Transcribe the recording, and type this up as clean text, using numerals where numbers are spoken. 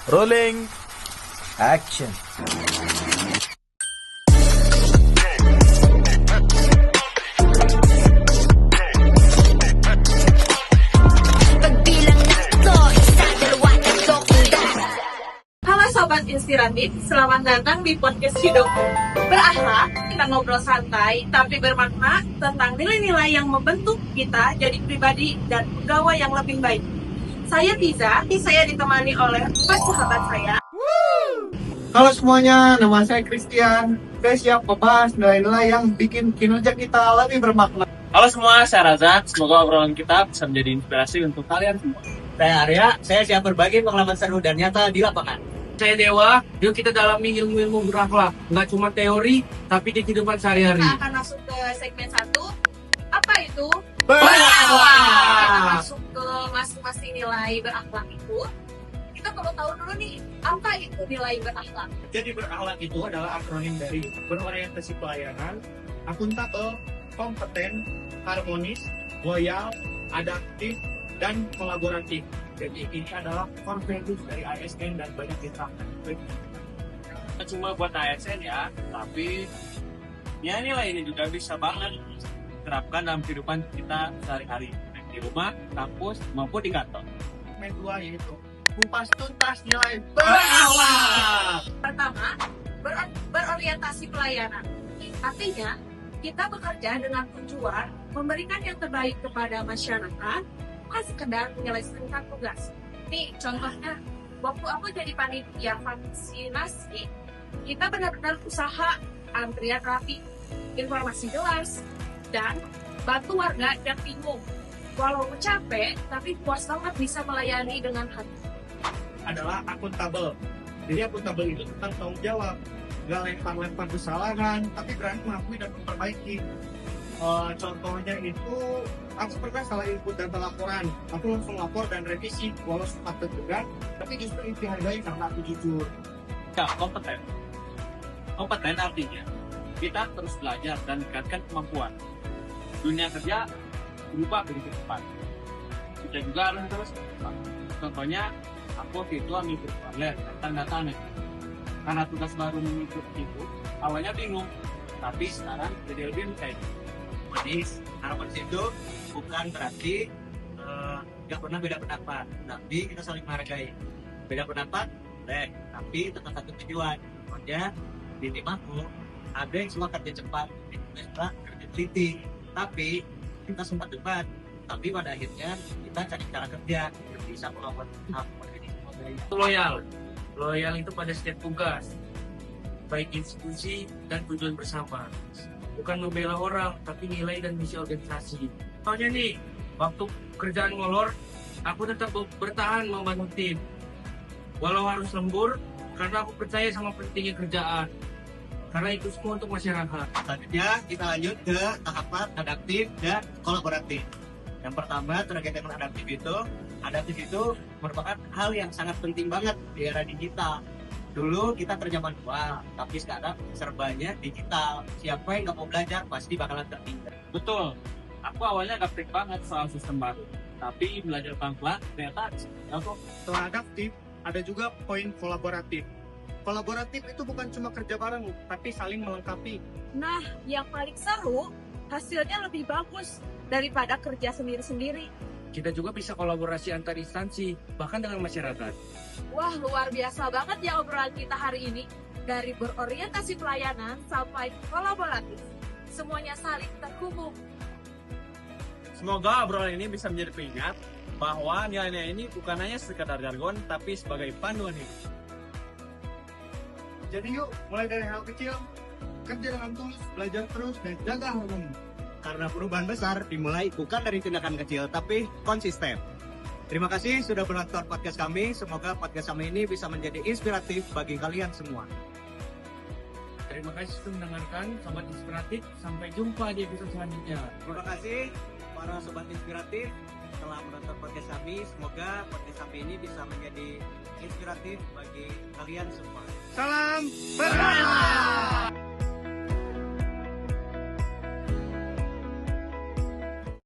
Rolling. Action. Halo Sobat Inspiratif, selamat datang di podcast Hidupku. Berakhlak, kita ngobrol santai tapi bermakna tentang nilai-nilai yang membentuk kita jadi pribadi dan pegawai yang lebih baik. Saya Tiza, saya ditemani oleh 4 sahabat saya. Halo semuanya, nama saya Christian. Saya siap membahas nilai-nilai yang bikin kinerja kita lebih bermakna. Halo semua, saya Razak. Semoga obrolan kita bisa menjadi inspirasi untuk kalian semua. Saya Arya, saya siap berbagi pengalaman seru dan nyata di lapangan. Saya Dewa, yuk kita dalami ilmu-ilmu berakhlak. Nggak cuma teori, tapi di kehidupan sehari-hari. Kita akan masuk ke segmen 1. Apa itu? Berakhlak. Kita masuk ke masing-masing nilai berakhlak itu. Kita perlu tahu dulu nih, apa itu nilai berakhlak? Jadi berakhlak itu adalah akronim dari berorientasi pelayanan, akuntabel, kompeten, harmonis, loyal, adaptif, dan kolaboratif. Jadi ini adalah core values dari ASN dan banyak diterapkan. Bukan cuma buat ASN ya, tapi ya nilai ini juga bisa banget diterapkan dalam kehidupan kita sehari-hari. Di rumah, kampus, maupun di kantor. Segmen 2 yaitu kupas tuntas nilai berakhlak. Pertama, berorientasi pelayanan. Artinya, kita bekerja dengan tujuan memberikan yang terbaik kepada masyarakat, bukan sekedar menyelesaikan tugas. Nih, contohnya, waktu aku jadi panitia vaksinasi, kita benar-benar usaha antrian rapi, informasi jelas, dan bantu warga yang bingung. Walau capek, tapi puas banget bisa melayani dengan hati. Adalah akuntabel. Jadi akuntabel itu tentang tanggung jawab. Gak lempar-lempar kesalahan, tapi berani mengakui dan memperbaiki. Contohnya itu, aku pernah salah input data laporan. Aku langsung lapor dan revisi, walau sempat tertegang, tapi justru itu dihargai karena aku jujur. Ya, kompeten. Kompeten artinya kita terus belajar dan meningkatkan kemampuan. Dunia kerja berubah begitu cepat. Kita juga harus terus berkembang. Contohnya, aku waktu itu ambil virtualer tanda tanda. Karena tugas baru mengikuti itu, awalnya bingung, tapi sekarang jadi lebih kayak Manis, harapan itu bukan berarti nggak pernah beda pendapat, tapi kita saling menghargai. Beda pendapat, boleh, tapi tetap satu tujuan. Pokoknya di tim aku ada yang suka kerja cepat, yang suka kerja teliti. Tapi kita sempat debat, tapi pada akhirnya kita cari cara kerja yang bisa melakukan Loyal itu pada setiap tugas, baik institusi dan tujuan bersama. Bukan membela orang, tapi nilai dan misi organisasi. Soalnya nih, waktu kerjaan molor, aku tetap bertahan membantu tim. Walau harus lembur, karena aku percaya sama pentingnya kerjaan. Karena itu semua untuk masyarakat. Selanjutnya kita lanjut ke tahapan adaptif dan kolaboratif. Yang pertama terkait dengan adaptif itu merupakan hal yang sangat penting banget di era digital. Dulu kita terjaman tua, tapi sekarang serbanya digital. Siapa yang nggak mau belajar pasti bakalan tertinggal. betul. Aku awalnya gaptek banget soal sistem baru, tapi belajar pelan-pelan ternyata aku Setelah adaptif, ada juga poin kolaboratif. Kolaboratif itu bukan cuma kerja bareng, tapi saling melengkapi. Nah, yang paling seru, hasilnya lebih bagus daripada kerja sendiri-sendiri. Kita juga bisa kolaborasi antar instansi, bahkan dengan masyarakat. Wah, luar biasa banget ya obrolan kita hari ini. Dari berorientasi pelayanan sampai kolaboratif. Semuanya saling terhubung. Semoga obrolan ini bisa menjadi pengingat bahwa nilai-nilai ini bukan hanya sekedar jargon, tapi sebagai panduan hidup. Jadi yuk, mulai dari hal kecil, kerja dengan tulus, belajar terus, dan jaga harmoni. Karena perubahan besar dimulai bukan dari tindakan kecil, tapi konsisten. Terima kasih sudah menonton podcast kami. Semoga podcast kami ini bisa menjadi inspiratif bagi kalian semua. Terima kasih sudah mendengarkan, Sobat Inspiratif. Sampai jumpa di episode selanjutnya. Terima kasih para sobat inspiratif telah menonton podcast kami. Semoga podcast kami ini bisa menjadi inspiratif bagi kalian semua. Salam berakhlak.